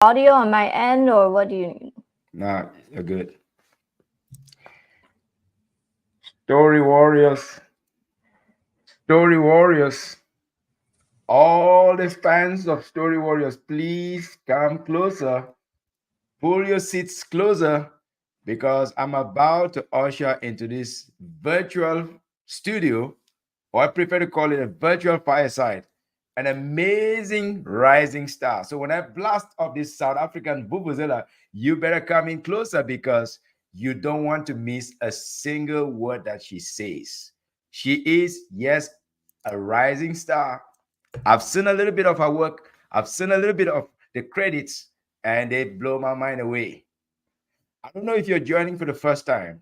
audio on my end, or what do you need? Nah, you're good. Story Warriors, Story Warriors, all the fans of Story Warriors, please come closer. Pull your seats closer because I'm about to usher into this virtual studio, or I prefer to call it a virtual fireside, an amazing rising star. So when I blast off this South African vuvuzela, you better come in closer because you don't want to miss a single word that she says. She is, yes, a rising star. I've seen a little bit of her work. I've seen a little bit of the credits, and they blow my mind away. I don't know if you're joining for the first time,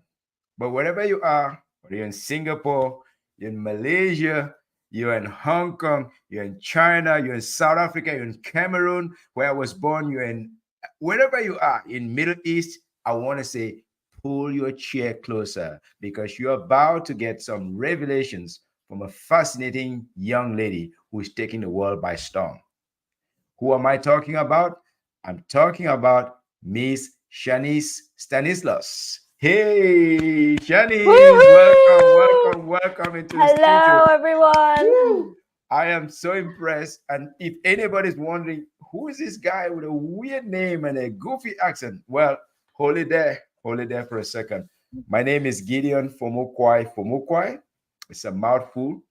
but wherever you are, whether you're in Singapore, you're in Malaysia, you're in Hong Kong, you're in China, you're in South Africa, you're in Cameroon, where I was born, you're in wherever you are in Middle East, I want to say pull your chair closer because you're about to get some revelations from a fascinating young lady who is taking the world by storm. Who am I talking about? I'm talking about Miss Shanice Stanislaus. Hey, Shanice, welcome, Woohoo! welcome, welcome into the studio. Hello, everyone. Woo! I am so impressed. And if anybody's wondering, who is this guy with a weird name and a goofy accent? Well, hold it there for a second. My name is Gideon Fomukwai Fomukwai. It's a mouthful.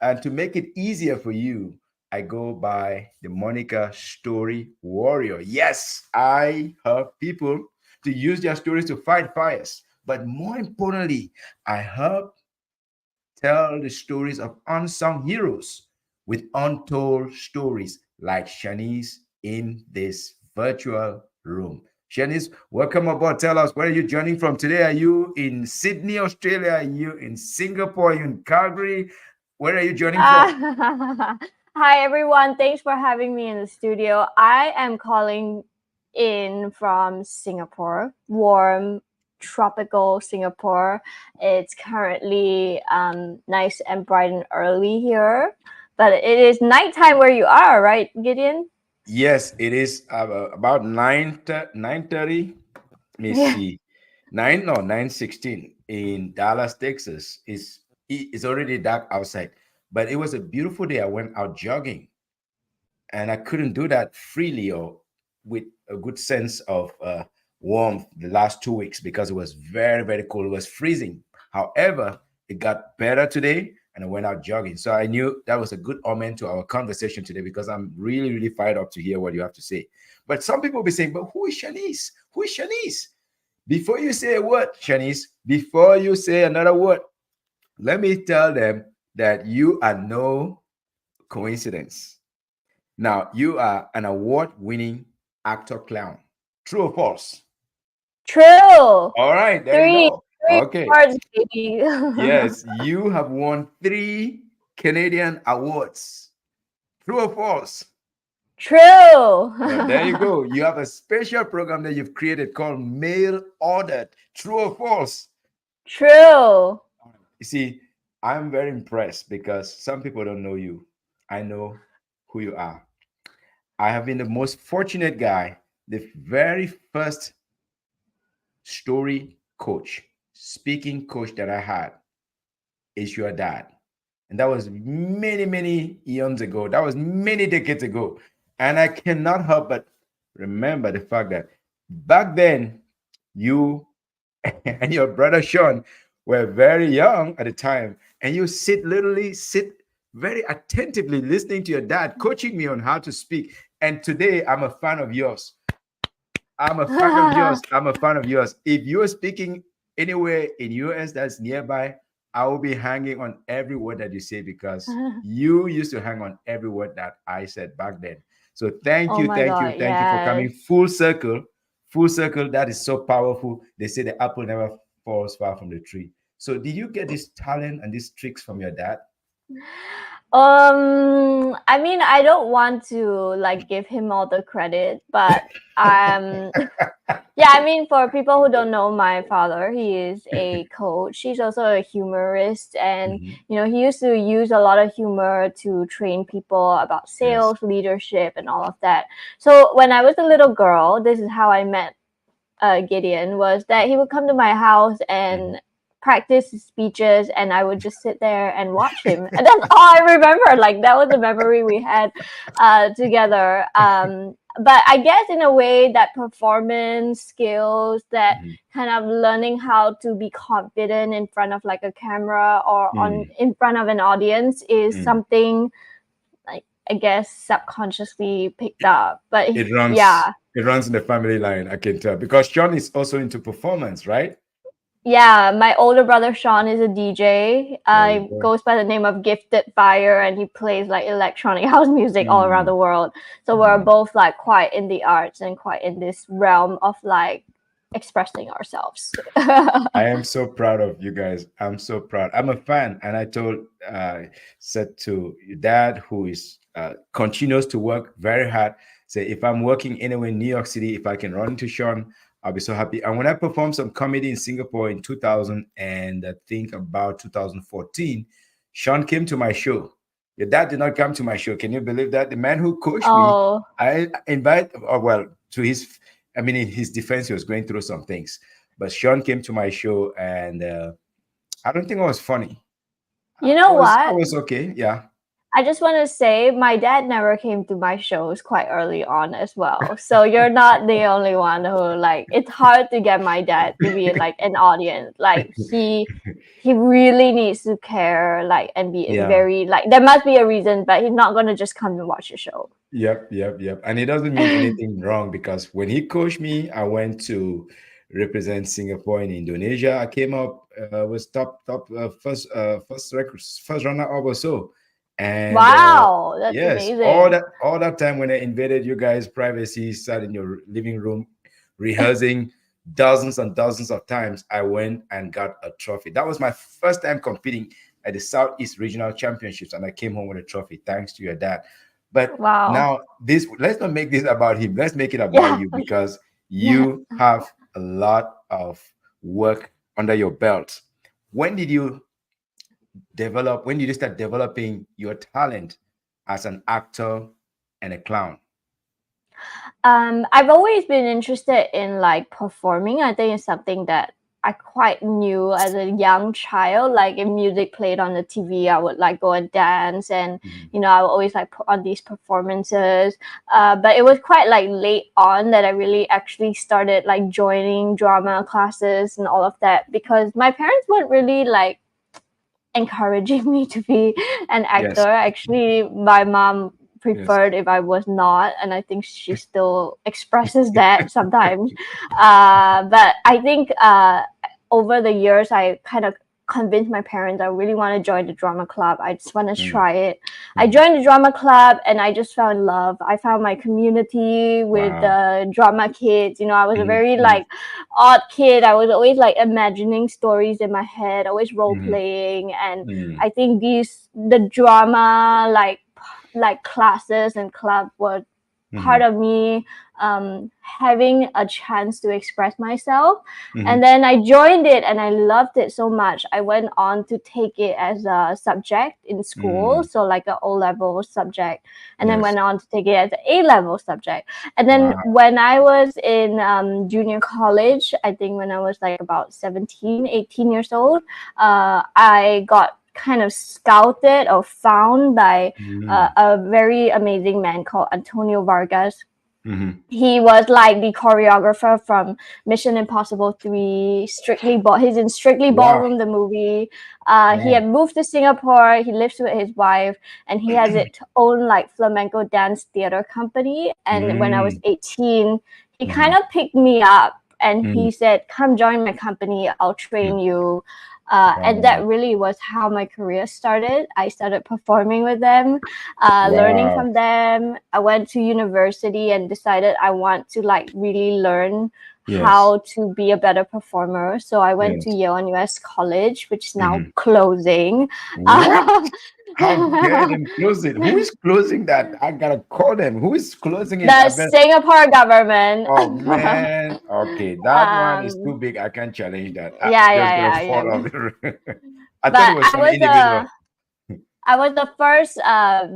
And to make it easier for you, I go by the moniker Story Warrior. Yes, I help people to use their stories to fight fires. But more importantly, I help tell the stories of unsung heroes with untold stories like Shanice in this virtual room. Shanice, welcome aboard. Tell us, where are you joining from today? Are you in Sydney, Australia? Are you in Singapore? Are you in Calgary? Where are you joining from? Hi, everyone. Thanks for having me in the studio. I am calling in from Singapore, warm, tropical Singapore. It's currently nice and bright and early here, but it is nighttime where you are, right, Gideon? Yes, it is about 9:30. Let me Yeah. see. 9:16 in Dallas, Texas. It's already dark outside, but it was a beautiful day. I went out jogging, and I couldn't do that freely or with a good sense of warmth the last 2 weeks because it was very, very cold. It was freezing. However, it got better today, and I went out jogging. So I knew that was a good omen to our conversation today because I'm really, really fired up to hear what you have to say. But some people will be saying, but who is Shanice? Who is Shanice? Before you say a word, Shanice, before you say another word, let me tell them that you are no coincidence. Now, you are an award winning actor clown. True or false? True. All right, there you Three, go. three Okay. cards, baby. Yes, you have won 3 Canadian awards. True or false? True. There you go. You have a special program that you've created called Mail Ordered. True or false? True. You see, I'm very impressed because some people don't know you. I know who you are. I have been the most fortunate guy. The very first story coach, speaking coach that I had is your dad. And that was many, many eons ago. That was many decades ago. And I cannot help but remember the fact that back then, you and your brother Sean were very young at the time. And you literally sit very attentively listening to your dad coaching me on how to speak. And today, I'm a fan of yours. I'm a fan of yours. I'm a fan of yours. If you're speaking anywhere in US that's nearby, I will be hanging on every word that you say because you used to hang on every word that I said back then. So thank Oh you, my thank you, God, thank you for coming yes. full circle. Full circle, that is so powerful. They say the apple never falls far from the tree. So did you get this talent and these tricks from your dad? I mean, I don't want to like give him all the credit, but um Yeah, I mean, for people who don't know my father, he is a coach. He's also a humorist, and Mhm. he used to use a lot of humor to train people about Yes. sales, leadership, and all of that. So when I was a little girl, this is how I met Gideon. Was that he would come to my house Mhm. and practice his speeches, and I would just sit there and watch him. And that's all I remember. Like that was a memory we had together. But I guess in a way that performance skills, that Mhm. kind of learning how to be confident in front of like a camera or on Mm. in front of an audience is Mm. something like I guess subconsciously picked up. But It runs yeah, it runs in the family line, I can tell. Because Sean is also into performance, right? yeah, my older brother Sean is a DJ. There you He go. goes by the name of Gifted Fire, and he plays like electronic house music all around Mm. the world. So we're Mm. both like quite in the arts and quite in this realm of like expressing ourselves. I am so proud of you guys. I'm so proud. I'm a fan, and I told, said to your dad, who is continues to work very hard. Say, if I'm working anywhere in New York City, if I can run into Sean, I'll be so happy. And when I performed some comedy in Singapore in 2000, and I think about 2014, Sean came to my show. Your dad did not come to my show. Can you believe that? The man who coached me, Oh, I invite, well, to his, I mean, in his defense, he was going through some things, but Sean came to my show, and I don't think I was funny. you I know was I what? was okay. Yeah. I just want to say my dad never came to my shows quite early on as well. So you're not the only one who like it's hard to get my dad to be like an audience. Like he really needs to care like and be Yeah. very like there must be a reason, but he's not gonna just come and watch the show. Yep. Yep. Yep. And it doesn't mean anything wrong, because when he coached me, I went to represent Singapore in Indonesia. I came up, was top first record, first runner up or so. And Wow, that's yes, all amazing. that time when I invaded you guys' privacy, sat in your living room rehearsing dozens and dozens of times, I went and got a trophy. That was my first time competing at the Southeast Regional Championships, and I came home with a trophy thanks to your dad. But Wow. now, this, let's not make this about him. Let's make it about Yeah. you, because Yeah. you have a lot of work under your belt. When did you when did you start developing your talent as an actor and a clown? I've always been interested in like performing. I think it's something that I quite knew as a young child. Like if music played on the TV, I would like go and dance, and Mhm. I would always like put on these performances. But it was quite like late on that I really actually started like joining drama classes and all of that because my parents weren't really like encouraging me to be an Yes. actor. Actually, my mom Yes. preferred if I was not, and I think she still expresses that sometimes. But I think over the years, I kind of convinced my parents I really want to join the drama club. I just want to Mm. try it. I Mhm. joined the drama club and I just fell in love. I found my community with Wow. the drama kids. I was a Mhm. very Mhm. like odd kid. I was always like imagining stories in my head, always role Mhm. playing, and Mhm. I think the drama like classes and club were part Mhm. of me having a chance to express myself. And Mhm. then I joined it and I loved it so much. I went on to take it as a subject in school, Mhm. so like an O level subject, and then Yes. went on to take it as an A level subject. And then Wow. when I was in junior college, I think when I was like about 17, 18 years old, I got kind of scouted or found by Mhm. a very amazing man called Antonio Vargas. Mhm. He was like the choreographer from Mission Impossible 3, he's in Strictly Wow. Ballroom, the movie. He Wow. had moved to Singapore, he lives with his wife, and he has its own like flamenco dance theater company. And when I was Mm. 18, he kind Mhm. of picked me up and Mm. he said, "Come join my company, I'll train Mm. you." And Wow. that really was how my career started. I started performing with them, learning Wow. from them. I went to university and decided I want to like really learn Yes. how to be a better performer. So I went to Yes. Yale and US College, which is now Mhm. closing. What? Um, How dare them close it? Who is closing that? I gotta call them. Who is closing it? I the bet. Singapore government. Oh man. Okay, that one is too um, big. I can't challenge that. I'm yeah, just gonna yeah, yeah, fall off yeah. the. I thought it But was some individual. I was the first,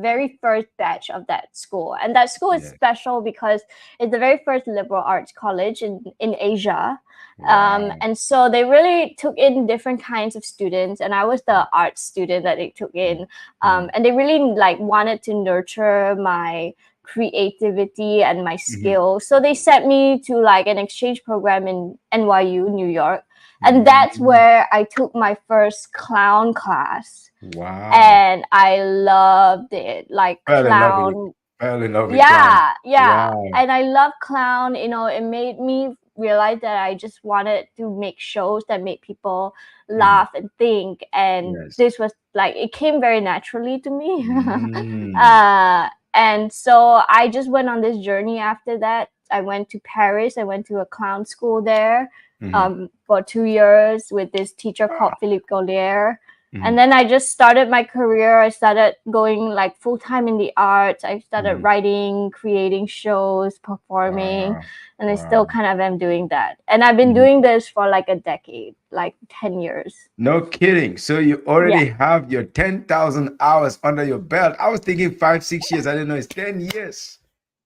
very first batch of that school, and that school is Yeah. special because it's the very first liberal arts college in Asia, Wow. and so they really took in different kinds of students, and I was the art student that they took in, Mm-hmm. and they really like wanted to nurture my creativity and my Mm-hmm. skills. So they sent me to like an exchange program in NYU, New York, and that's Mm-hmm. where I took my first clown class, Wow. and I loved it. Like Fell in love with it. clown, Fell in love with clown. yeah, yeah. Wow. And I love clown. You know, it made me realize that I just wanted to make shows that make people Mhm. laugh and think. And Yes. this was like it came very naturally to me. Mm. And so I just went on this journey after that. I went to Paris. I went to a clown school there Mm-hmm. for 2 years with this teacher called Ah. Philippe Gaulier. And Mm-hmm. then I just started my career. I started going like full time in the arts. I started Mm-hmm. writing, creating shows, performing, Wow. and I still Wow. kind of am doing that. And I've been Mhm. doing this for like a decade, like 10 years. No kidding. So you Yeah. already have your 10,000 hours under your belt. I was thinking 5, 6 years. I didn't know it's 10 years.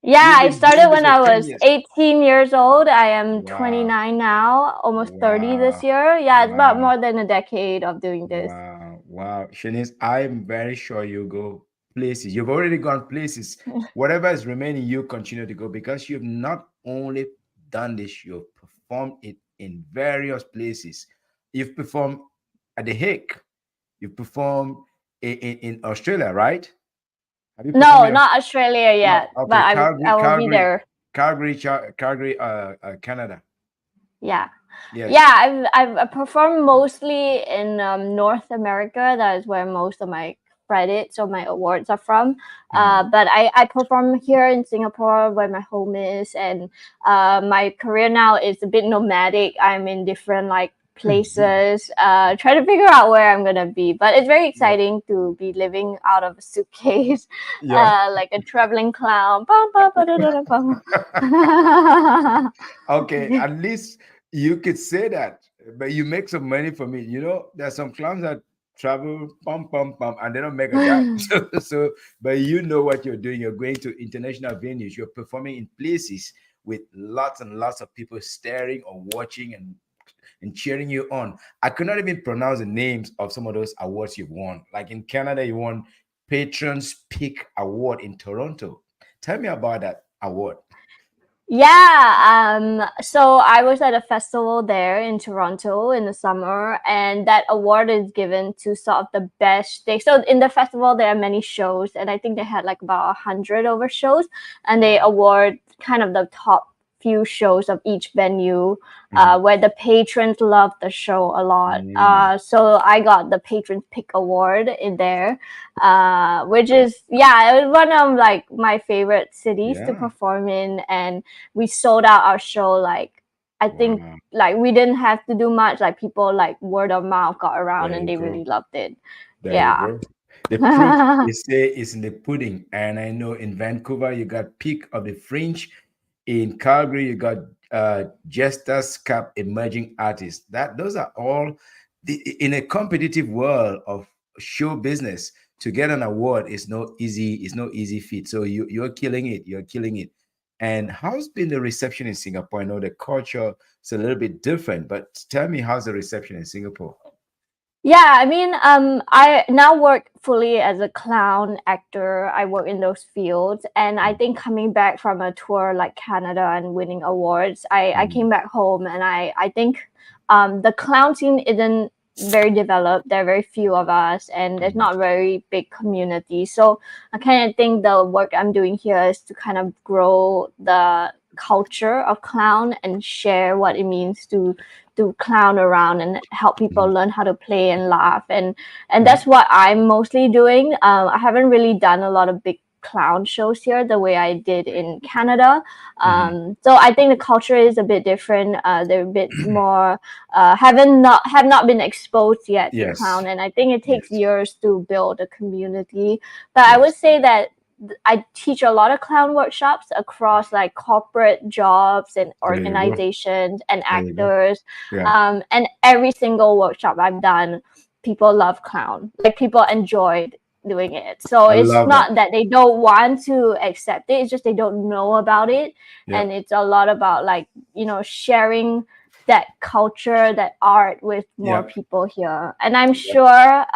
Yeah, You've I been started doing this when for I 10 was years. 18 years old. I am Wow. 29 now, almost 30 this Wow. year. Yeah, it's about Wow. more than a decade of doing this. Wow. Wow. Shanice, I'm very sure you go places. You've already gone places. Whatever is remaining, you continue to go because you've not only done this, you've performed it in various places. You've performed at The Hague. You performed in Australia, right? Have you performed No, in not Australia no, yet, but okay, Calgary, I will be Calgary, there. Calgary, Canada. Yeah. Yes. Yeah, I've performed mostly in North America. That is where most of my credits or my awards are from. Mhm. But I perform here in Singapore where my home is, and my career now is a bit nomadic. I'm in different like places, trying to figure out where I'm gonna be. But it's very Yeah. exciting to be living out of a suitcase, Yeah. like a traveling clown. Bum, bum, ba-da-da-da-bum. Yeah. Okay, at least you could say that, but you make some money for me. You know, there's some clowns that travel, pum pum pum, and they don't make a dime. So, but you know what you're doing. You're going to international venues. You're performing in places with lots and lots of people staring or watching and cheering you on. I could not even pronounce the names of some of those awards you've won. Like in Canada, you won Patrons Peak Award in Toronto. Tell me about that award. Yeah, so I was at a festival there in Toronto in the summer, and that award is given to sort of the best day. So in the festival, there are many shows, and I think they had like about 100 over shows, and they Wow. award kind of the top few shows of each venue, Mhm. where the patrons love the show a lot. Mm. So I got the Patrons Pick Award in there, which is yeah, it was one of like my favorite cities to Yeah. perform in, and we sold out our show like I think Wow. like we didn't have to do much. Like people like word of mouth got around There and you they go. really loved it. There you Yeah. go. The proof they say is in the pudding. And I know in Vancouver you got Peak of the Fringe. In Calgary you got Jester's Cup Emerging Artists. That those are all in a competitive world of show business. To get an award is no easy feat. So you're killing it. You're killing it. And how's been the reception in Singapore? I know the culture is a little bit different, but tell me how's the reception in Singapore? Yeah, I mean, I now work fully as a clown actor. I work in those fields, and I think coming back from a tour like Canada and winning awards, I Mhm. came back home, and I think the clown scene isn't very developed. There are very few of us, and there's Mhm. not very big community. So I kind of think the work I'm doing here is to kind of grow the culture of clown and share what it means to clown around and help people Mhm. learn how to play and laugh, and Mhm. that's what I'm mostly doing. I haven't really done a lot of big clown shows here the way I did in Canada. Mhm. So I think the culture is a bit different. They're a bit more have not been exposed yet to Yes. clown, and I think it takes Yes. years to build a community. But I would Yes. say that I teach a lot of clown workshops across like corporate jobs and There you go. organizations and There you go. actors. Yeah. And every single workshop I've done, people love clown. Like people enjoyed doing it. So I it's love that. not that they don't want to accept it, it's just they don't know about it. And Yep. it's a lot about like, sharing that culture, that art with more Yep. people here. And I'm Yep. sure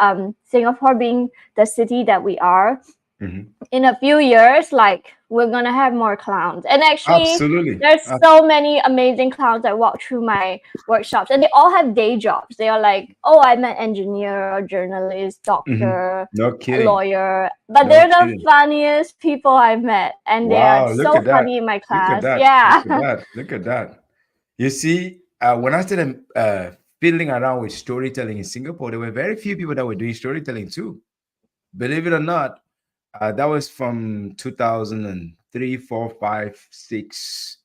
Singapore being the city that we are, Hmm. in a few years, like we're gonna have more clowns. And actually, Absolutely. there's so many amazing clowns that walk through my workshops, and they all have day jobs. They are like, oh, I'm an engineer, a journalist, Hmm. doctor, No a kidding. lawyer, but No they're the kidding. funniest people I've met, and they are Wow. Look so at that. funny in my Look at class. that. Look Yeah. at that. Look at that. You see, when I started fiddling around with storytelling in Singapore, there were very few people that were doing storytelling too. Believe it or not, that was from 2003, 4, 5, 6,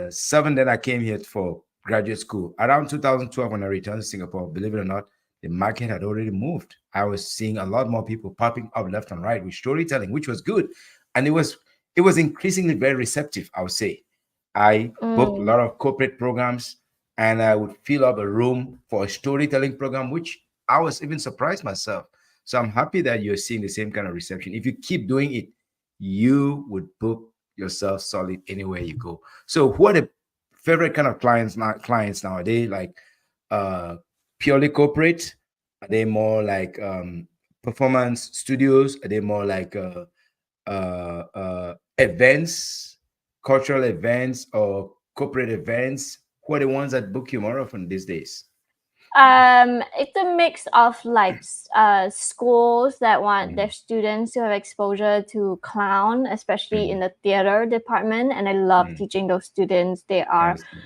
7. Then I came here for graduate school. Around 2012, when I returned to Singapore, believe it or not, the market had already moved. I was seeing a lot more people popping up left and right with storytelling, which was good. And it was increasingly very receptive, I would say. I booked a Mm. lot of corporate programs, and I would fill up a room for a storytelling program, which I was even surprised myself. So I'm happy that you're seeing the same kind of reception. If you keep doing it, you would book yourself solid anywhere you go. So who are the favorite kind of clients now? Are they like uh purely corporate? Are they more like performance studios? Are they more like events, cultural events, or corporate events? Who are the ones that book you more often these days? It's a mix of like schools that want their Mm, students to have exposure to clown, especially in mm, the theater department. And I love mm. teaching those students. I understand.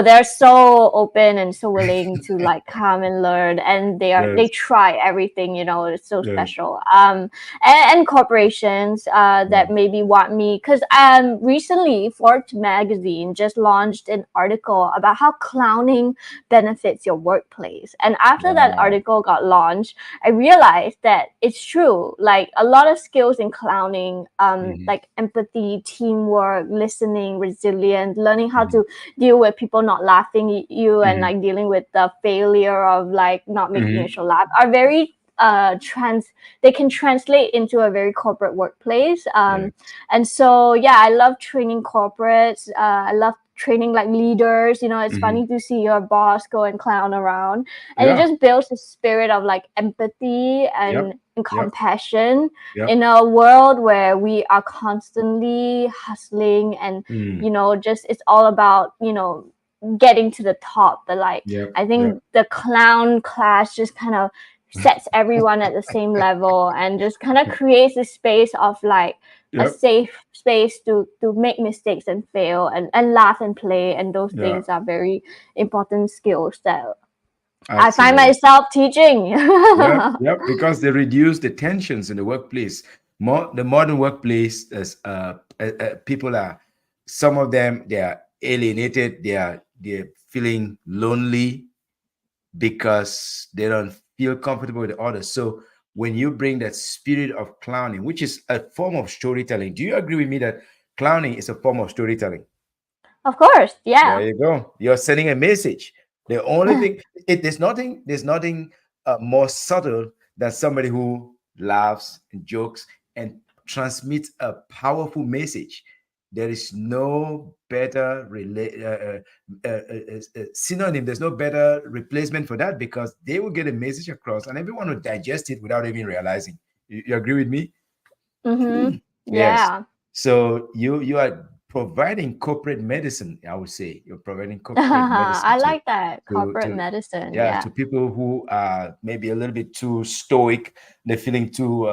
They're so open and so willing to like come and learn, and they Yes, try everything. It's so yes, special. And corporations that yes. maybe want me, because recently Forbes magazine just launched an article about how clowning benefits your workplace. And after that Wow. article got launched, I realized that it's true. Like a lot of skills in clowning, Mhm, like empathy, teamwork, listening, resilience, learning how mhm, to deal with people not laughing at you, and mhm, like dealing with the failure of like not making a mhm. show laugh, are very they can translate into a very corporate workplace. Yes. And so yeah, I love training corporates. I love training like leaders. It's Mhm. funny to see your boss go and clown around, and it Yeah. just builds a spirit of like empathy Yep. and Yep. compassion Yep. in a world where we are constantly hustling, and Mm. just it's all about getting to the top. But like, Yep. I Yep. think the clown class just kind of sets everyone at the same level, and just kind of creates a space of like a Yep. safe space to make mistakes and fail, and laugh and play. And those Yeah. things are very important skills that I find Absolutely. myself teaching. Yep. Yep. Because they reduce the tensions in the workplace. More the modern workplace, as people are, some of them they are alienated. They're feeling lonely because they don't feel comfortable with the others. So when you bring that spirit of clowning, which is a form of storytelling, do you agree with me that clowning is a form of storytelling? Of course, There yeah. you go. You're sending a message. The only thing, there's nothing more subtle than somebody who laughs and jokes and transmits a powerful message. There is no better synonym. There's no better replacement for that, because they will get a message across and everyone will digest it without even realizing. You agree with me? Mm-hmm. Yes. Yeah. So you are providing corporate medicine, I would say. You're providing corporate medicine I like that corporate to medicine. yeah, Yeah. to people who are maybe a little bit too stoic. They're feeling too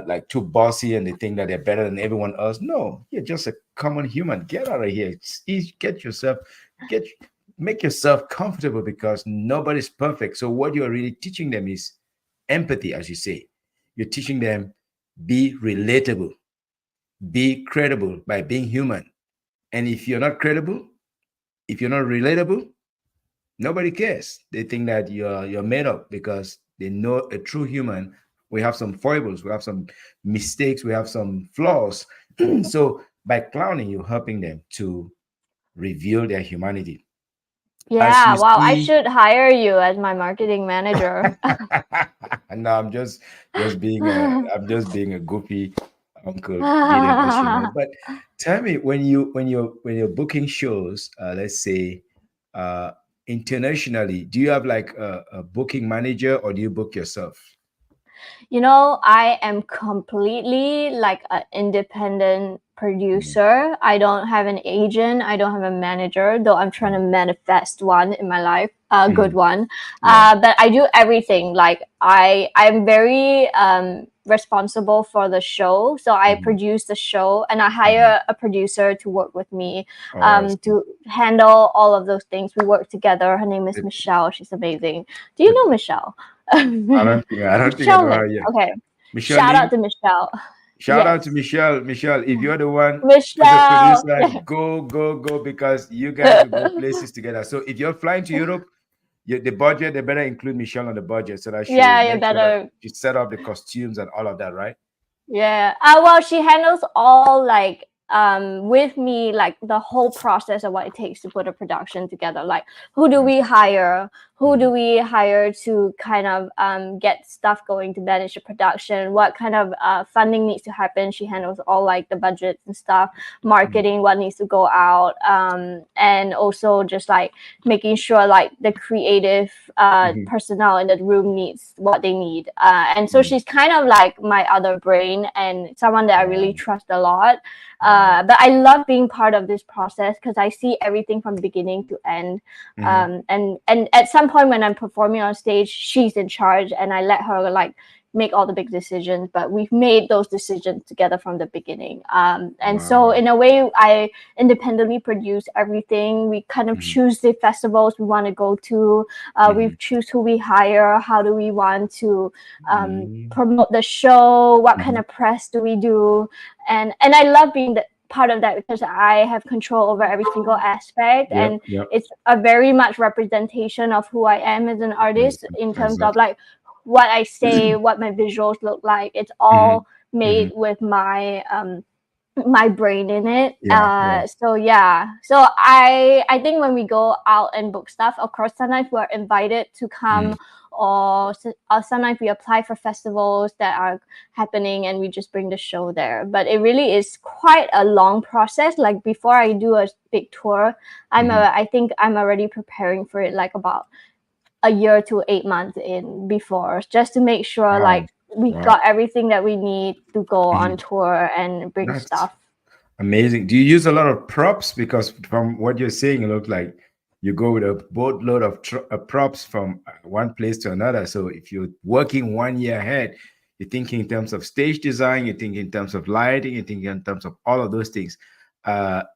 like too bossy, and they think that they're better than everyone else. No, you're just a common human. Get out of here. Get make yourself comfortable, because nobody's perfect. So what you're really teaching them is empathy, as you say. You're teaching them be relatable, be credible by being human. And if you're not credible, if you're not relatable, nobody cares. They think that you're made up, because they know a true human we have some foibles, we have some mistakes, we have some flaws. So by clowning, you're helping them to reveal their humanity. As Yeah, you wow, I see, should hire you as my marketing manager. no, I'm just being a goofy uncle Gideon as you know. But tell me, when you're booking shows, let's say uh internationally, do you have like a booking manager or do you book yourself? You know, I am completely like an independent Mm, producer. I don't have an agent. I don't have a manager, though I'm trying to mm, manifest one in my life, a good mm. one. Yeah. But I do everything. Like I'm very responsible for the show. So I Mhm, produce the show, and I mhm. hire a producer to work with me Oh, I see. to handle all of those things. We work together. Her name is It, Michelle. She's amazing. Do you it, know Michelle? I don't think I Michelle know her Lin. yet. Okay. Michelle Shout out Lee. to Michelle. Shout out to Yes. Michelle. Michelle, if you're the one as a Michelle. producer, go, go, go, because you guys will go places together. So if you're flying to Europe, the budget, they better include Michelle on the budget so that she will Yeah, you make sure that better. she set up the costumes and all of that, right? Yeah. Well, she handles all like with me like the whole process of what it takes to put a production together. Like who do we hire? Who do Mm-hmm. we hire to kind of get stuff going to manage the production? What kind of funding needs to happen? She handles all like the budgets and stuff, marketing, what needs to go out, and also just like making sure like the creative Mm-hmm. personnel in the room needs what they need. And so Mm. she's kind of like my other brain and someone that I really Wow. trust a lot. Wow. But I love being part of this process because I see everything from beginning to end. Mm-hmm. And at some point when I'm performing on stage, she's in charge, and I let her like make all the big decisions. But we've made those decisions together from the beginning. And so Wow. in a way, I independently produce everything. We kind of Mm-hmm. choose the festivals we want to go to. We Mm-hmm. choose who we hire. How do we want to Mm-hmm. promote the show? What kind Mm-hmm. of press do we do? And I love being the part of that because I have control over every single aspect, Yep. and Yep. it's a very much representation of who I am as an artist in terms of Exactly. like what I say, what my visuals look like. It's Mm-hmm. all Mm-hmm. made with my brain in it. Yeah. Yeah. So yeah. So I think when we go out and book stuff, of course, sometimes we're invited to Mm-hmm. come, or sometimes we apply for festivals that are happening, and we just bring the show there. But it really is quite a long process. Like before I do a big tour, Mm-hmm. I think I'm already preparing for it like about a year to 8 months in before, just to make sure Wow. like we Wow. got everything that we need to go on Mhm. tour and bring That's stuff. amazing. Do you use a lot of props? Because from what you're saying, it looks like you go with a boatload of props from one place to another. So if you're working 1 year ahead, you're thinking in terms of stage design, you're thinking in terms of lighting, you're thinking in terms of all of those things.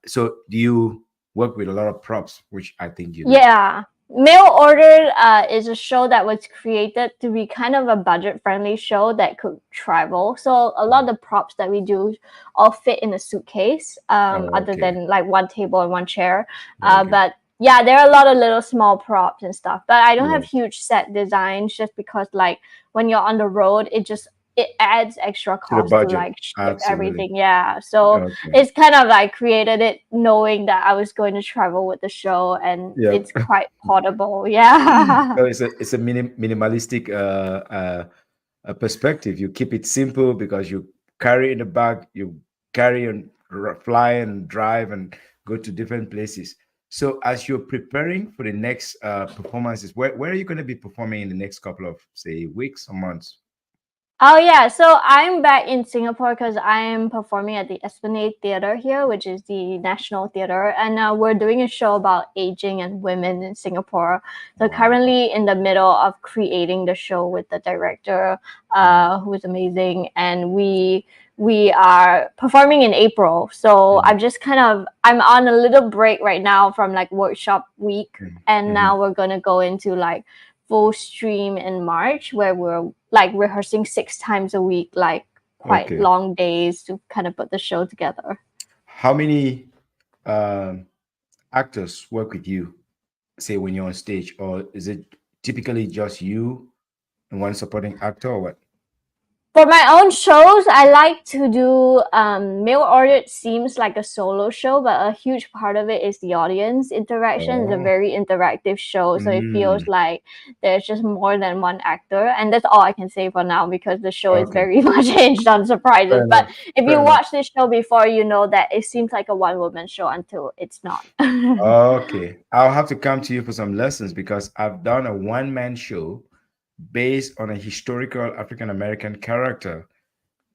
So do you work with a lot of props, which I think you do? Yeah. Mail Ordered is a show that was created to be kind of a budget friendly show that could travel. So a lot of the props that we do all fit in a suitcase, Oh, other okay. than like one table and one chair. Okay. But yeah, there are a lot of little small props and stuff. But I don't have Yeah. huge set designs just because like when you're on the road, it adds extra To the cost to budget. like ship Absolutely. everything. Yeah. So Okay. it's kind of like created it knowing that I was going to travel with the show, and Yeah. it's quite portable. Yeah. So it's a minimalistic a perspective. You keep it simple because you carry in the bag, you carry and fly and drive and go to different places. So as you're preparing for the next performances, where are you going to be performing in the next couple of say weeks or months? Oh yeah, so I'm back in Singapore because I am performing at the Esplanade Theatre here, which is the national theatre, and we're doing a show about aging and women in Singapore. So Wow. currently in the middle of creating the show with the director, Mhm, who is amazing, and we are performing in April. So mhm, I'm on a little break right now from like workshop week, mhm, and mhm. now we're gonna go into like full stream in March where we're like rehearsing 6 times a week, like quite Okay. long days to kind of put the show together. How many um, actors work with you, say when you're on stage, or is it typically just you and one supporting actor, or what? For my own shows, I like to do mail order. Seems like a solo show, but a huge part of it is the audience interaction. It's a Oh. very interactive show, so it feels Mm. like there's just more than one actor, and that's all I can say for now because the show is Okay. very much hinged on surprises. Fair But enough. if Fair you enough. watch this show before, you know that it seems like a one-woman show until it's not. Okay. I'll have to come to you for some lessons because I've done a one-man show based on a historical African American character.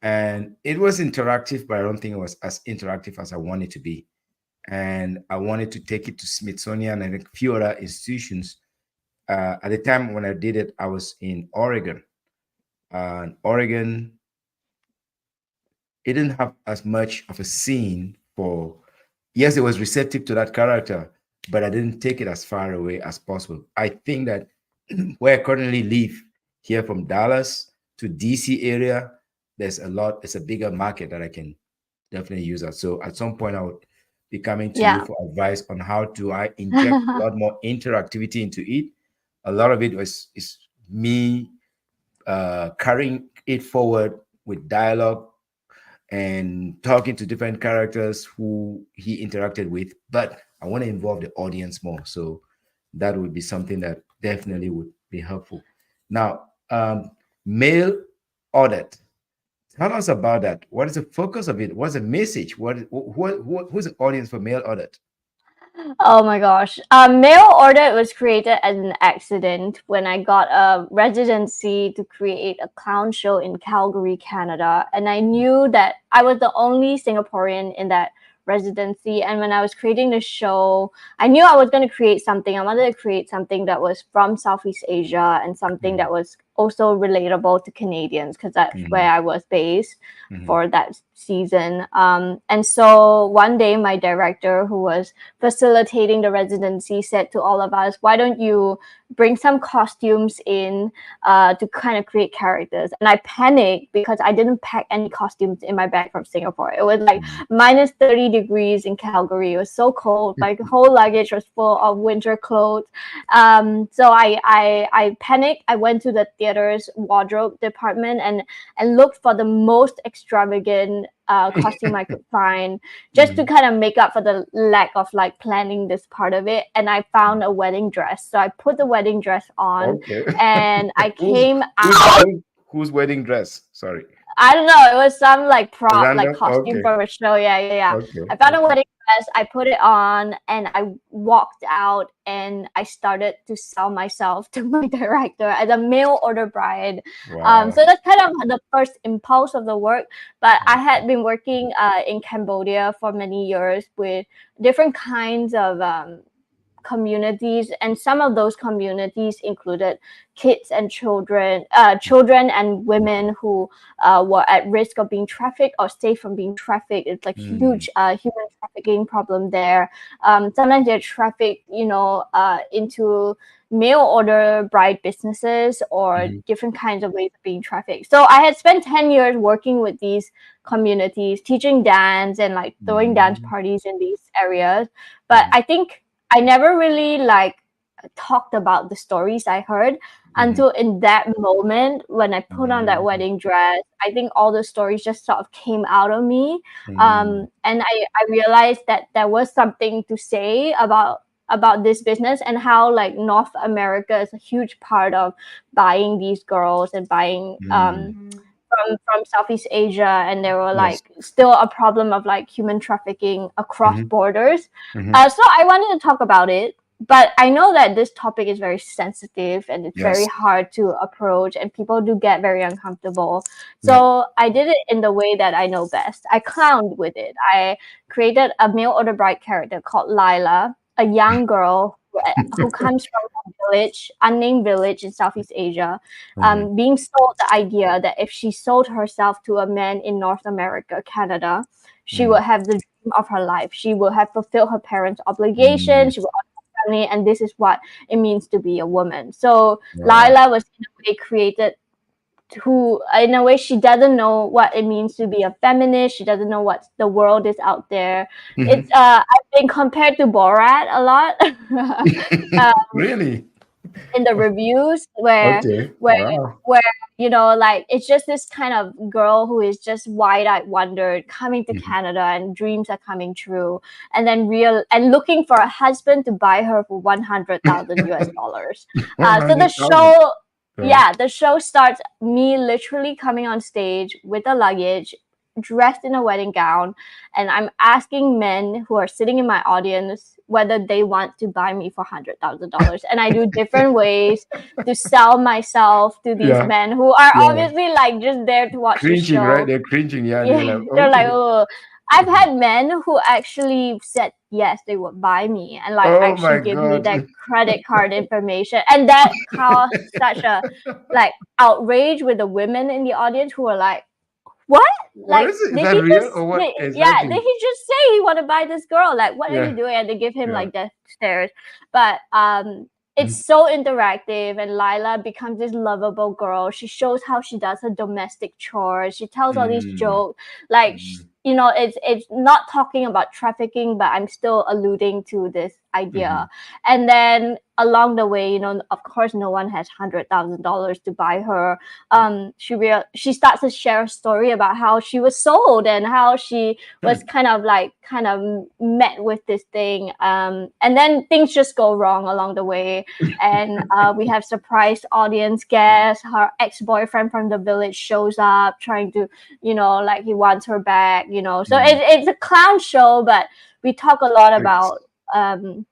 And it was interactive, but I don't think it was as interactive as I wanted to be. And I wanted to take it to Smithsonian and a few other institutions. At the time when I did it, I was in Oregon. Oregon, it didn't have as much of a scene for, yes, it was receptive to that character, but I didn't take it as far away as possible. I think that where I currently live, here from Dallas to DC area, there's a lot, it's a bigger market that I can definitely use that. So at some point I would be coming to you Yeah. for advice on how to I inject a lot more interactivity into it. A lot of it was is me carrying it forward with dialogue and talking to different characters who he interacted with, but I want to involve the audience more. So that would be something that definitely would be helpful. Now, mail audit. Tell us about that. What is the focus of it? What's the message? Who's the audience for mail audit? Oh my gosh. Mail Order was created as an accident when I got a residency to create a clown show in Calgary, Canada. And I knew that I was the only Singaporean in that residency. And when I was creating the show, I knew I was going to create something. I wanted to create something that was from Southeast Asia and something Mhm, that was also relatable to Canadians because that's where mhm, I was based mhm, for that season. And so one day, my director, who was facilitating the residency, said to all of us, why don't you bring some costumes in to kind of create characters? And I panicked because I didn't pack any costumes in my bag from Singapore. It was like mhm, minus 30 degrees in Calgary. It was so cold. My whole luggage was full of winter clothes. So I panicked. I went to the theater's wardrobe department and looked for the most extravagant costume I could find just to mhm. kind of make up for the lack of like planning this part of it. And I found a wedding dress. So I put the wedding dress on Okay. and I who's came who's out. whose wedding dress? Sorry. I don't know. It was some like prop, like Random. costume Okay. from a show. Yeah, yeah, yeah. Okay. I found a Okay. wedding dress. I put it on, and I walked out, and I started to sell myself to my director as a mail order bride. So Wow. that's kind of the first impulse of the work. But I had been working in Cambodia for many years with different kinds of communities, and some of those communities included kids and children and women who were at risk of being trafficked or safe from being trafficked. It's like Mm, huge human trafficking problem there. Sometimes they're trafficked, into mail order bride businesses or mhm, different kinds of ways of being trafficked. So I had spent 10 years working with these communities, teaching dance and like throwing dance mhm, parties in these areas. But mhm, I think I never really like talked about the stories I heard mhm, until in that moment when I put on that mhm, wedding dress. I think all the stories just sort of came out of me. mhm, And I realized that there was something to say about this business and how like North America is a huge part of buying these girls and buying mhm. from Southeast Asia, and there were Yes. like still a problem of like human trafficking across Mhm, borders. mhm. So I wanted to talk about it, but I know that this topic is very sensitive and it's very Yes. hard to approach, and people do get very uncomfortable. Yep. So I did it in the way that I know best. I clowned with it. I created a mail order bride character called Lila, a young girl who comes from a village, unnamed village in Southeast Asia, Mhm, being sold the idea that if she sold herself to a man in North America, Canada, she mhm, would have the dream of her life. She will have fulfilled her parents' mhm. obligations. She will have a family, and this is what it means to be a woman. So Wow. Lila was in a way created who in a way she doesn't know what it means to be a feminist. She doesn't know what the world is out there. It's Mhm. I've been compared to Borat a lot. uh, Really? in the reviews where Okay. where Wow. where like it's just this kind of girl who is just wide-eyed wondered coming to Mhm. Canada and dreams are coming true, and then real and looking for a husband to buy her for 100,000 US dollars. So the 100,000. show, Right. yeah, the show starts me literally coming on stage with a luggage, dressed in a wedding gown, and I'm asking men who are sitting in my audience whether they want to buy me for $100,000. And I do different ways to sell myself to these Yeah. men who are Yeah. obviously like just there to watch the Cringing, right? show. They're cringing. Yeah. They're Yeah, like, they're like, okay. oh, I've had men who actually said yes, they would buy me and like Oh actually my give me God. their credit card information. And that caused such a like outrage with the women in the audience who were like, what? What Like, is it? Is that real or what did exactly? he just say he want to buy this girl? Like, what are you Yeah. doing? And they give him Yeah. like death stares. But it's so interactive, and Lila becomes this lovable girl. She shows how she does her domestic chores. She tells all these Mm. jokes. Like, Mm. it's not talking about trafficking, but I'm still alluding to this Mhm. idea. And then along the way, of course, no one has $100,000 to buy her. She starts to share a story about how she was sold and how she was kind of met with this thing, and then things just go wrong along the way, and we have surprise audience guests. Her ex-boyfriend from the village shows up trying to, like he wants her back, so Mm. it's a clown show, but we talk a lot It's, about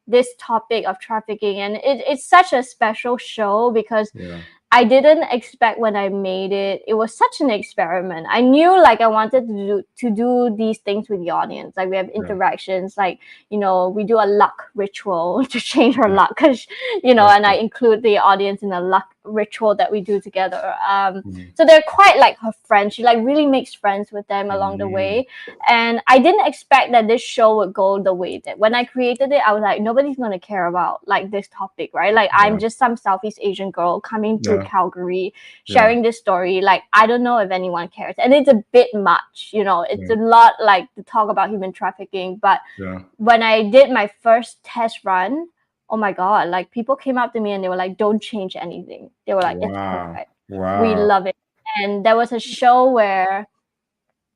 this topic of trafficking, and it's such a special show because yeah. I didn't expect when I made it. It was such an experiment. I knew like I wanted to do these things with the audience. Like we have Yeah. interactions, like we do a luck ritual to change her Mhm. luck, because That's and I good. include the audience in a luck ritual that we do together. Mhm. So they're quite like her friends. She like really makes friends with them along the Mm. way, and I didn't expect that this show would go the way that when I created it, I was like, nobody's gonna care about like this topic, right? Like I'm Yeah. just some Southeast Asian girl coming to Yeah. Calgary, Yeah. sharing this story. Like I don't know if anyone cares, and it's a bit much, it's Yeah. a lot like to talk about human trafficking. But Yeah. when I did my first test run, oh my god, like people came up to me and they were like, don't change anything. They were like, it's Wow. perfect, we Wow. love it. And there was a show where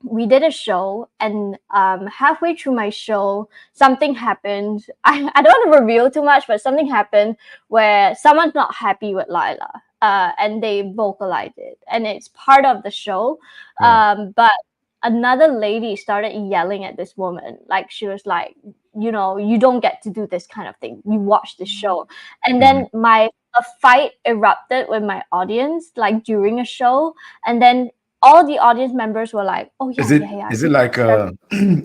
we did a show, and halfway through my show something happened. I don't want to reveal too much, but something happened where someone's not happy with Lila, and they vocalize it, and it's part of the show. Yeah. But another lady started yelling at this woman, like she was like, you don't get to do this kind of thing, you watch the show. And Mhm. then a fight erupted with my audience like during a show, and then all the audience members were like, "Oh Is yeah, it yeah, yeah." is it like a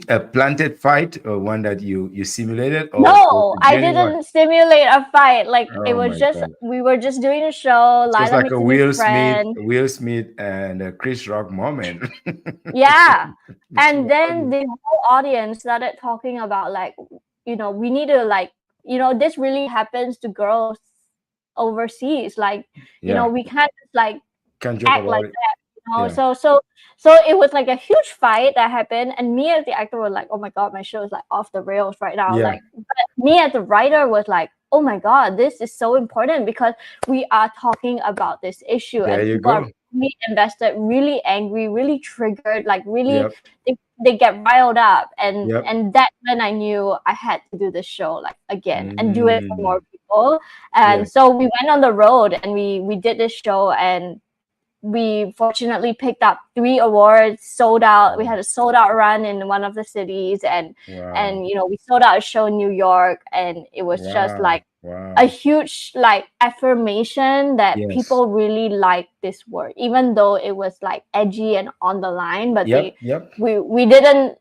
a planted fight or one that you simulated or No, I genuine? didn't simulate a fight. Like it Oh was my just God. we were just doing a show. So it's Lila like a meets a new friend. Will Smith and a Chris Rock moment. Yeah. And then the whole audience started talking about like, we need to like, this really happens to girls overseas. Like, Yeah. we can't just like Can't joke act about like it. that. Yeah. So it was like a huge fight that happened, and me as the actor was like, oh my god, my show is like off the rails right now. Yeah. Like, but me as the writer was like, oh my god, this is so important because we are talking about this issue, There and you people are go. really invested, really angry, really triggered, like really Yep. they get riled up, and Yep. that's when I knew I had to do this show like again and do it for Mm. more people. Yeah. And so we went on the road and we did this show, and we fortunately picked up 3 awards, sold out. We Wow. had a sold out run in one of the cities, and Wow. we sold out a show in New York, and it was just Wow. like a Wow. huge like affirmation that Yes. people really liked this work, even though it was like edgy and on the line. But Yep. Yep. we didn't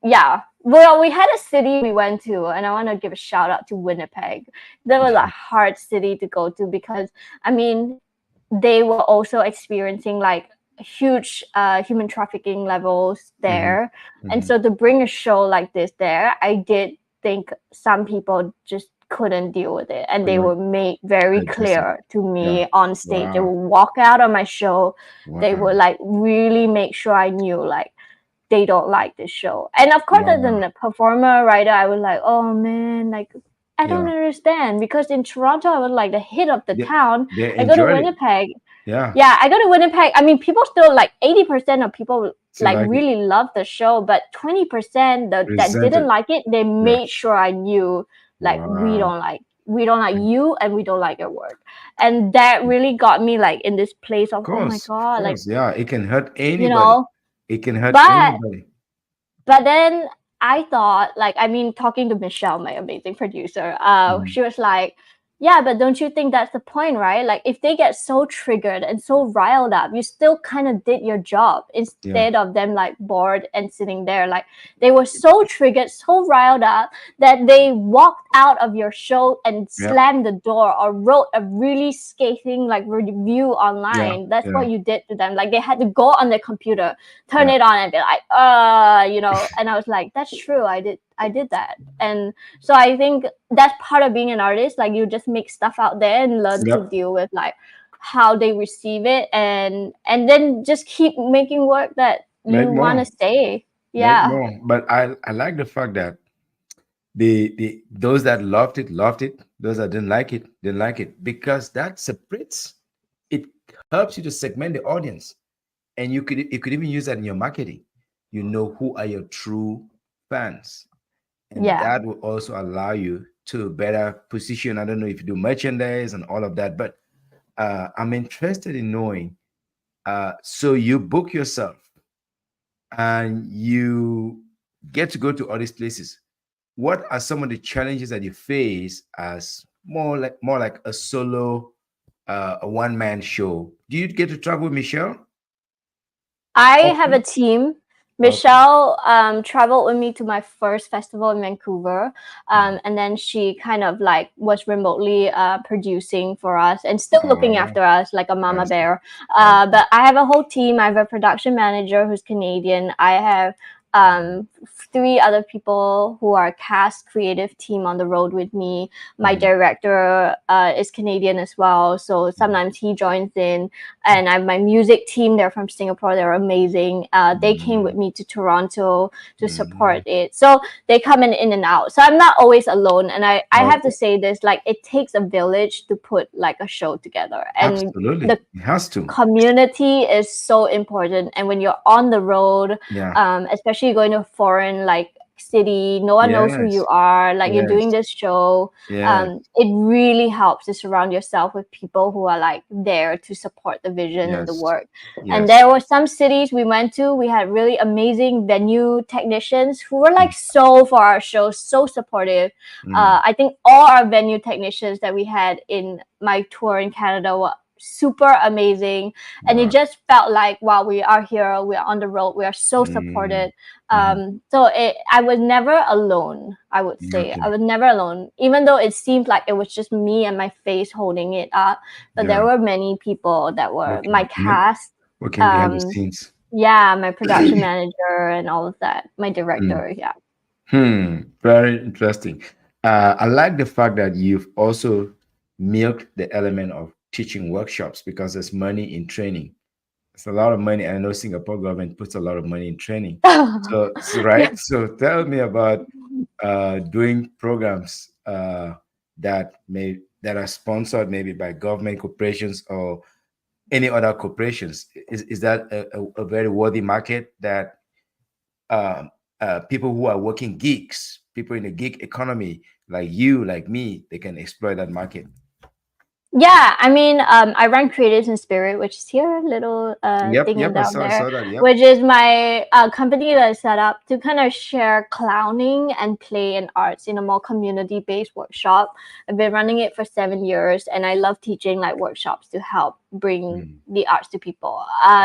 yeah. Well, we had a city we went to, and I want to give a shout out to Winnipeg. That was a hard city to go to because, I mean, they were also experiencing like huge human trafficking levels Hmm. there. And Hmm. so to bring a show like this there, I did think some people just couldn't deal with it, and they Pretty much would make very adjusted. clear to Yeah. me on stage. They Wow. would walk out of my show, they Wow. would like really make sure I knew like they don't like this show. And of course, as Wow. a performer writer, I was like, oh man, like I don't Yeah. understand, because in Toronto I was like the hit of the They town. they I go to enjoyed it. Winnipeg. Yeah. Yeah, I go to Winnipeg. I mean, people still like 80% of people Still like like it. really love the show, but 20% that didn't Resented. like it, they Yeah. made sure I knew like Wow. we don't like you and we don't like your work. And that really got me like in this place of, oh my Of God, like, course. Yeah. It can hurt you anybody. know, It can hurt but anybody. then I thought, like, I mean, talking to Michelle, my amazing producer, Mhm. she was like, yeah, but don't you think that's the point, right? Like, if they get so triggered and so riled up, you still kind of did your job Yeah. instead of them like bored and sitting there. Like, they were so triggered, so riled up that they walked out of your show and Yep. slammed the door or wrote a really scathing like review Yeah. online. That's Yeah. what you did to them. Like, they had to go on their computer, turn Yeah. it on and be like, and I was like, that's true. I did that. And so I think that's part of being an artist. Like, you just make stuff out there and learn to Yep. deal with like how they receive it, and then just keep making work that you Make want more. to say. Make Yeah. more. But I like the fact that the those that loved it. Those that didn't like it didn't like it, because that separates. It helps you to segment the audience, and you could even use that in your marketing. You know who are your true fans, and Yeah. that will also allow you to better position. I don't know if you do merchandise and all of that, but I'm interested in knowing. So you book yourself and you get to go to all these places. What are some of the challenges that you face as more like a solo, a one man show? Do you get to travel with Michelle I have a often? team. Okay. Michelle traveled with me to my first festival in Vancouver, Mhm. and then she kind of like was remotely producing for us and still looking Oh, after us like a mama I see. bear. Okay. But I have a whole team. I have a production manager who's Canadian. I have Mhm. three other people who are cast creative team on the road with me. My Mhm. director is Canadian as well, so Mhm. sometimes he joins in. And I have my music team. They're from Singapore. They're amazing. They came with Mhm. me to Toronto to support Mhm. it. So they come in and out. So I'm not always alone. And I have to Okay. say this, like, it takes a village to put like a show together. And the Absolutely. It has to. community is so important. And when you're on the road, Yeah. especially going to a foreign like city, no one knows who you Yes. are, like you're doing Yes. this show, Yes. it really helps to surround yourself with people who are like there to support the vision and the Yes. work. And Yes. there were some cities we went to, we had really amazing venue technicians who were like Mm. so for our show, so supportive. Mm. I think all our venue technicians that we had in my tour in Canada were super amazing, and it Wow. just felt like, wow, we are here, we are on the road, we are so Mm. supported. Mhm. I was never alone. I would say I Okay. was never alone, even though it seemed like it was just me and my face holding it up. But there Yeah. were many people that were my Working. I mean, cast, working behind the um, scenes. yeah, my production manager and all of that, my Mm. director, yeah. Very interesting. I like the fact that you've also milked the element of teaching workshops, because there's money in training. It's a lot of money. I know Singapore government puts a lot of money in training. So Yeah. right. So tell me about doing programs that are sponsored maybe by government corporations or any other corporations. Is that a very worthy market that um, people who are working gigs, people in the gig economy, like you, like me, they can exploit that market? Yeah, I mean, I run Creatives in Spirit, which is here, little Yep, thing yep. in I down saw, I there, saw that. Yep. which is my company that I set up to kind of share clowning and play and arts in a more community-based workshop. I've been running it for 7 years, and I love teaching like workshops to help bring Mm, the arts to people.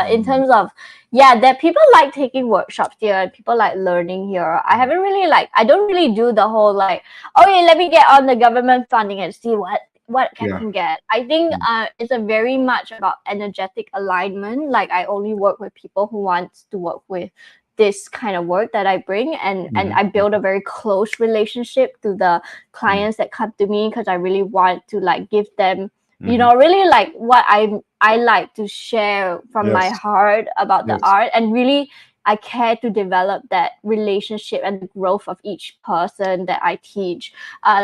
In mm, terms of, yeah, that people like taking workshops here, and people like learning here. I don't really do the whole like, okay, let me get on the government funding and see what I yeah. can get. I think Mm, it's a very much about energetic alignment. Like, I only work with people who want to work with this kind of work that I bring, and I mhm, build a very close relationship to the mm, clients that come to me, because I really want to like give them, mhm. really like what I like to share from my Yes. heart about the Yes. art, and really I care to develop that relationship and the growth of each person that I teach.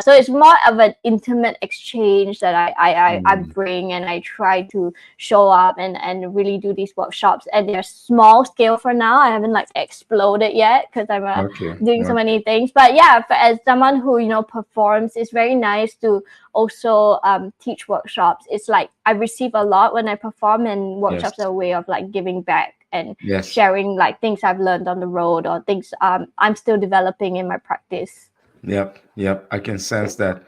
So it's more of an intimate exchange that I Mm. bring, and I try to show up and really do these workshops. And they're small scale for now. I haven't like exploded yet because I'm Okay. doing so Okay. many things. But yeah, as someone who performs, it's very nice to also teach workshops. It's like I receive a lot when I perform, and Yes. workshops are a way of like giving back and Yes. sharing like things I've learned on the road or things I'm still developing in my practice. Yep. Yep. I can sense that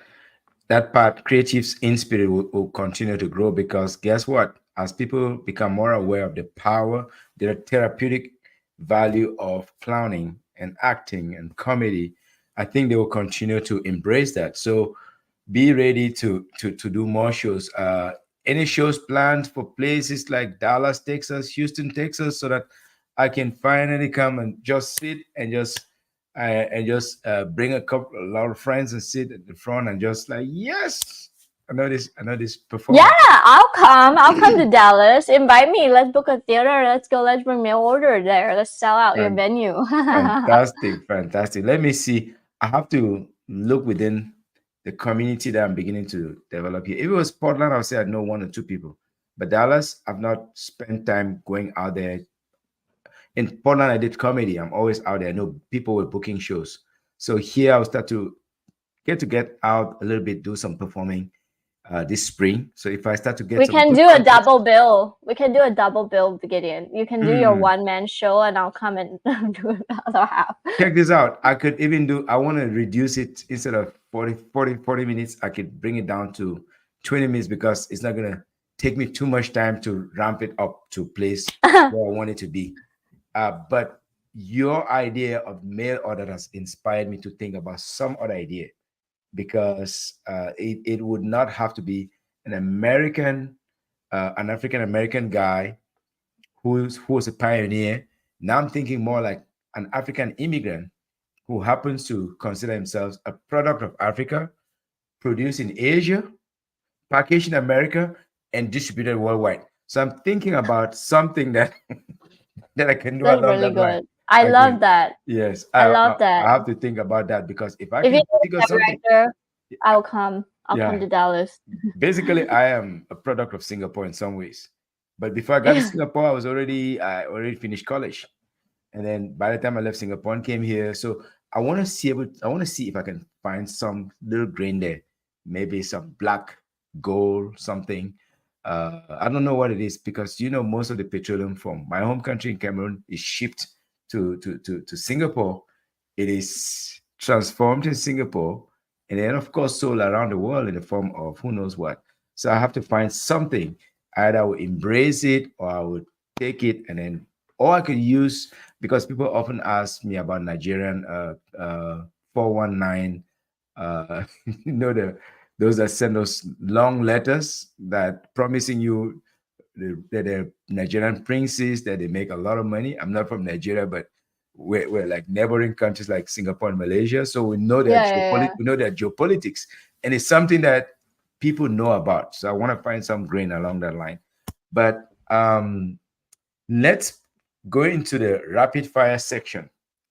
that part, creatives in spirit, will continue to grow because guess what? As people become more aware of the power, the therapeutic value of clowning and acting and comedy, I think they will continue to embrace that. So be ready to do more shows. Any shows planned for places like Dallas, Texas, Houston, Texas, so that I can finally come and just sit and just bring a lot of friends and sit at the front and just like yes, I know this Yeah, performance. I'll come to Dallas. Invite me. Let's book a theater. Let's go. Let's bring mail order there. Let's sell out your Fan- venue. Fantastic, fantastic. Let me see. I have to look within the community that I'm beginning to develop here. If it was Portland, I would say I know one or two people. But Dallas, I've not spent time going out there. In Portland, I did comedy. I'm always out there. I know people were booking shows. So here I'll start to get out a little bit, do some performing this spring. So if I start to get We some can good do a contacts, double bill. We can do a double bill, Gideon. You can do your mm, one man show, and I'll come and do the other half. check this out. I could even do, I want to reduce it instead of 40 minutes. I could bring it down to 20 minutes because it's not going to take me too much time to ramp it up to place where I want it to be. But your idea of mail order has inspired me to think about some other idea because it would not have to be an American, an African American guy who was a pioneer. Now I'm thinking more like an African immigrant who happens to consider himself a product of Africa, produced in Asia, packaged in America, and distributed worldwide. So I'm thinking about something that that I can do That's along really that line. good. I I love can, that. yes, I love I that. have to think about that because if I If you can need figure a something, director, I'll come. I'll come yeah. to Dallas. Basically, I am a product of Singapore in some ways. But before I got to Singapore, I already finished college. And then by the time I left Singapore and came here, so I want to see if I can find some little grain there, maybe some black gold, something. I don't know what it is because most of the petroleum from my home country in Cameroon is shipped to Singapore. It is transformed in Singapore and then of course sold around the world in the form of who knows what. So I have to find something. Either I would embrace it or I would take it and then or I could use because people often ask me about Nigerian 419 you know those that send us long letters that promising you that they're Nigerian princes that they make a lot of money. I'm not from Nigeria, but we're like neighboring countries like Singapore and Malaysia, so Yeah, yeah, yeah. we know their geopolitics, and it's something that people know about. So I want to find some grain along that line. But let's go into the rapid fire section.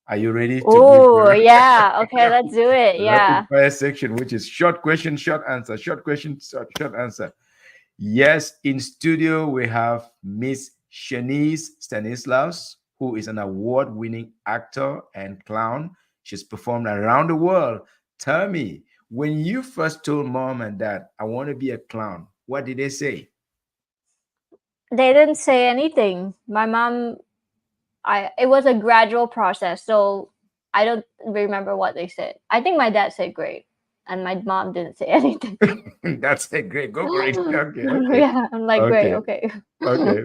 Are you ready to give Oh, the yeah. Okay, let's do it. rapid Yeah. fire section, which is short question, short answer, short question, short answer? Yes, in studio we have Miss Shanice Stanislaus, who is an award-winning actor and clown. She's performed around the world. Tell me, when you first told mom and dad, "I want to be a clown," what did they say? They didn't say anything. My mom, it was a gradual process, so I don't remember what they said. I think my dad said great, and my mom didn't say anything. That's it. Great. Go for it. Okay. Okay. Yeah, I'm like, great, Okay. okay. Okay.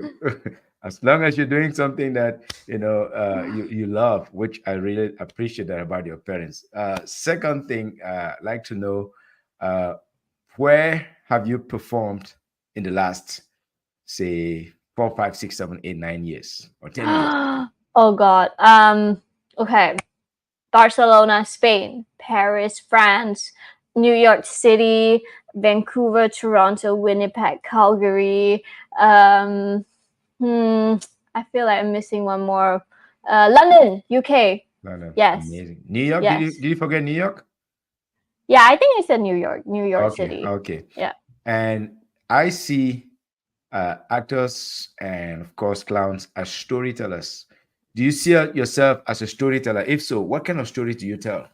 As long as you're doing something that you love, which I really appreciate that about your parents. Second thing, I'd like to know, uh, where have you performed in the last, say, 4, 5, 6, 7, 8, 9 years or 10 years? Oh God. Okay. Barcelona, Spain, Paris, France, New York City, Vancouver, Toronto, Winnipeg, Calgary. I feel like I'm missing one more. London, UK. London. Yes, Amazing. New York? yes. Did you forget New York? Yeah, I think it's in New York Okay, City. okay. Yeah. And I see actors and of course clowns as storytellers. Do you see yourself as a storyteller? If so, what kind of story do you tell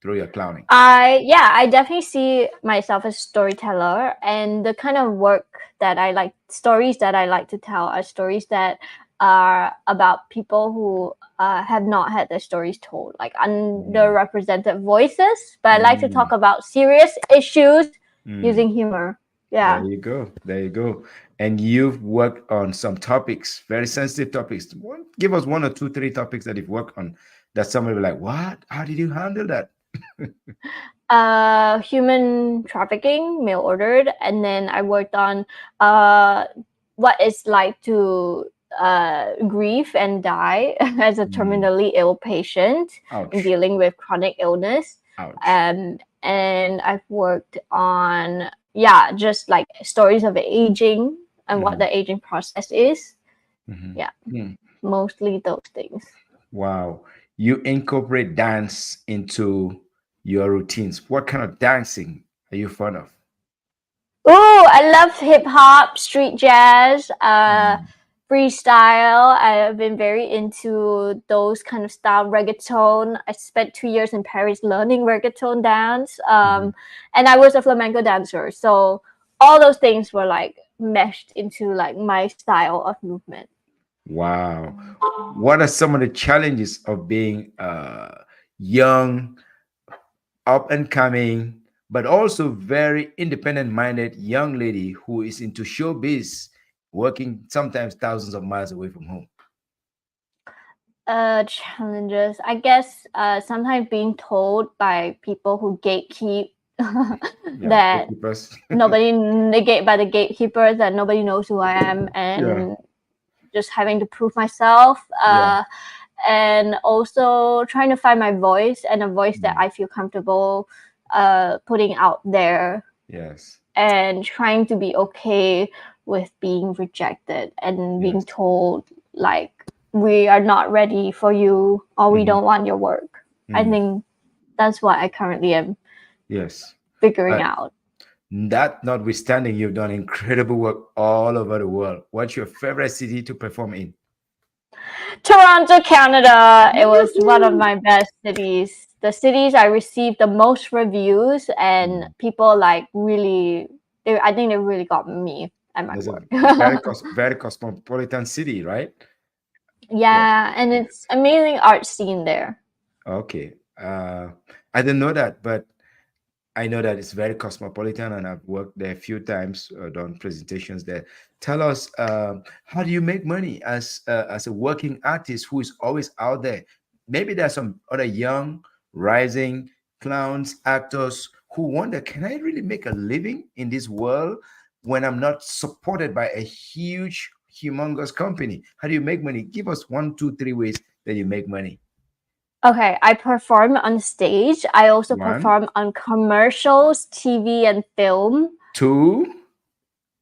through your clowning? I definitely see myself as storyteller, and the kind of work that I like, stories that I like to tell are stories that are about people who have not had their stories told, like Mm. underrepresented voices. But I like to talk Mm. about serious issues Mm. using humor. There Yeah. you go. There you go. And you've worked on some topics, very sensitive topics. Give us one or two, three topics that you've worked on that somebody will be like, what? How did you handle that? Human trafficking, mail ordered, and then I worked on uh what it's like to grieve and die as a Mm. terminally ill patient in Ouch. dealing with chronic illness. Ouch. And I've worked on, yeah, just like stories of aging and what Mhm. the aging process is. Mhm. Yeah, Hmm. mostly those things. Wow. You incorporate dance into your routines. What kind of dancing are you fond of? Oh, I love hip hop, street jazz, Mm. freestyle. I've been very into those kind of style. Reggaeton. I spent 2 years in Paris learning reggaeton dance. Mhm. And I was a flamenco dancer. So all those things were like meshed into like my style of movement. Wow. What are some of the challenges of being young, up and coming, but also very independent minded young lady who is into showbiz, working sometimes thousands of miles away from home? Challenges. I guess sometimes being told by people who gatekeep Yeah, that gatekeepers. nobody negate by the gatekeepers that nobody knows who I am, Yeah, and just having to prove myself, yeah. and also trying to find my voice and a voice that Mm. I feel comfortable putting out there, Yes, and trying to be okay with being rejected and being yes. told like we are not ready for you or we Mhm. don't want your work. I Mm. think that's what I currently am Yes. figuring Uh, out. that notwithstanding, you've done incredible work all over the world. What's your favorite city to perform in? Toronto, Canada. It was one of my best cities. The cities I received the most reviews, and Mm. people like really, I think they really got me and my There's a work. very cosmopolitan city, right? Yeah. Yeah, and Yeah. it's amazing art scene there. Okay. I didn't know that, but I know that it's very cosmopolitan, and I've worked there a few times, done presentations there. Tell us, how do you make money as a working artist who is always out there? Maybe there's some other young, rising clowns, actors who wonder, can I really make a living in this world when I'm not supported by a huge, humongous company? How do you make money? Give us one, two, three ways that you make money. Okay, I perform on stage. I also One, perform on commercials, TV, and film. two.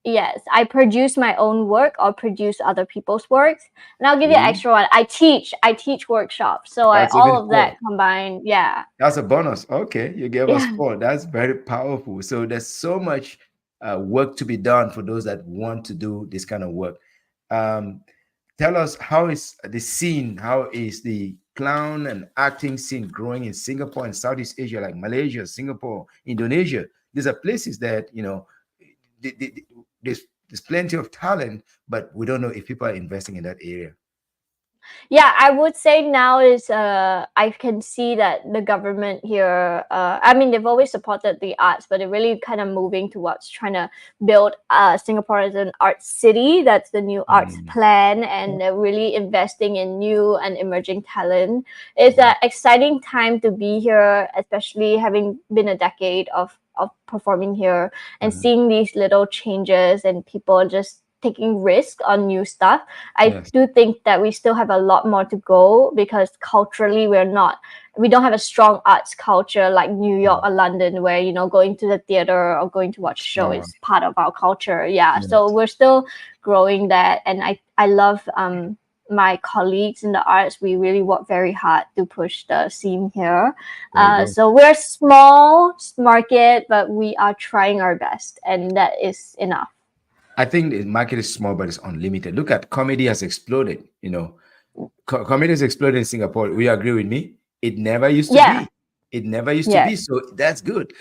Yes, I produce my own work or produce other people's works. And I'll give you an Three. extra one. I teach workshops. So I That's even all of that four. combined, yeah. That's a bonus. Okay, you gave us Yeah. four. That's very powerful. So there's so much work to be done for those that want to do this kind of work. Um, Tell us, how is the scene? How is the clown and acting scene growing in Singapore and Southeast Asia, like Malaysia, Singapore, Indonesia? These are places that there's plenty of talent, but we don't know if people are investing in that area. Yeah, I would say now is I can see that the government here, I mean they've always supported the arts, but they're really kind of moving towards trying to build Singapore as an art city. That's the new arts Mm. plan, and they're really investing in new and emerging talent. It's an exciting time to be here, especially having been a decade of performing here and Mhm. seeing these little changes and people just taking risk on new stuff. I Yes. do think that we still have a lot more to go because culturally we don't have a strong arts culture like New York Mm. or London where going to the theater or going to watch a show Wow. is part of our culture. Yeah, so Yes. we're still growing that, and I love my colleagues in the arts, we really work very hard to push the scene here. There you go. So we're small market, but we are trying our best, and that is enough. I think the market is small, but it's unlimited. Look at comedy has exploded. You know, comedy has exploded in Singapore. We agree with me. It never used to Yeah. be. It never used to be. Yes. So that's good.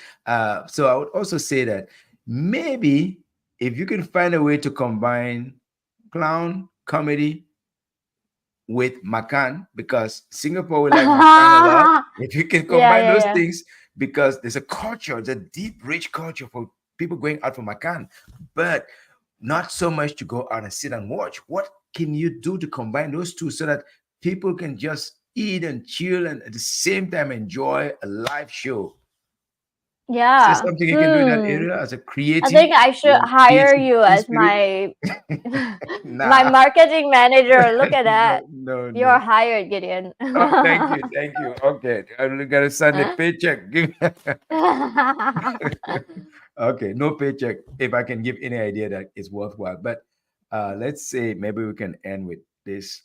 So I would also say that maybe if you can find a way to combine clown comedy with Makan, because Singapore will like Makan a lot. Yeah. If you can Yeah. combine those Yeah. things, because there's a culture, there's a deep, rich culture for people going out for Makan, but not so much to go out and sit and watch. What can you do to combine those two so that people can just eat and chill and at the same time enjoy a live show? Is there Yeah. something you can do in that area as a I creative? think I should You have hire creative you in as spirit? my my Nah, marketing manager. Look at no, that. no, You're no. hired, Gideon. Oh, thank you, thank you. Okay, I'm gonna send a paycheck. Okay, no paycheck. If I can give any idea that it's worthwhile, but let's say maybe we can end with this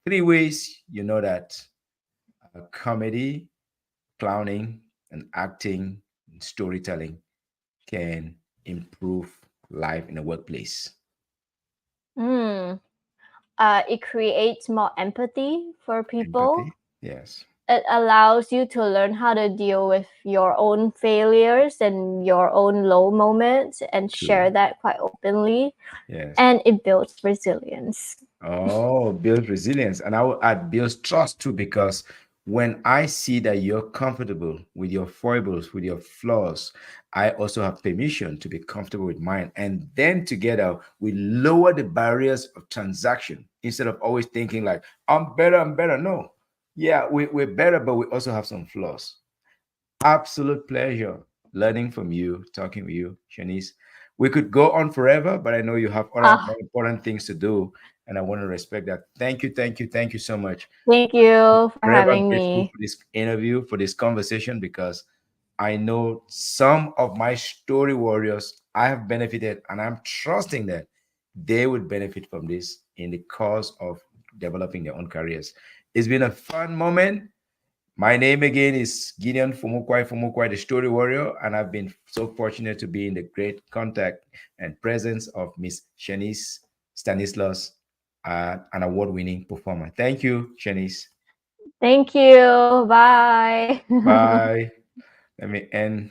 three ways you know that comedy, clowning, and acting, and storytelling can improve life in the workplace. Hmm. It creates more empathy for people. Empathy, yes, It allows you to learn how to deal with your own failures and your own low moments and true, share that quite openly. yes. And it builds resilience. Oh, build resilience. And I will add builds trust too, because when I see that you're comfortable with your foibles, with your flaws, I also have permission to be comfortable with mine. And then together we lower the barriers of transaction instead of always thinking like, I'm better, I'm better. No. Yeah, we're better, but we also have some flaws. Absolute pleasure learning from you, talking with you, Shanice. We could go on forever, but I know you have other more Ah, important things to do, and I want to respect that. Thank you, thank you, thank you so much. thank you for Forever having grateful me. for this interview, for this conversation, because I know some of my story warriors I have benefited, and I'm trusting that they would benefit from this in the course of developing their own careers. It's been a fun moment. My name again is Gideon Fumukwai, the story warrior, and I've been so fortunate to be in the great contact and presence of Miss Shanice Stanislaus, an award-winning performer. Thank you, Shanice. Thank you. Bye. Bye. Let me end.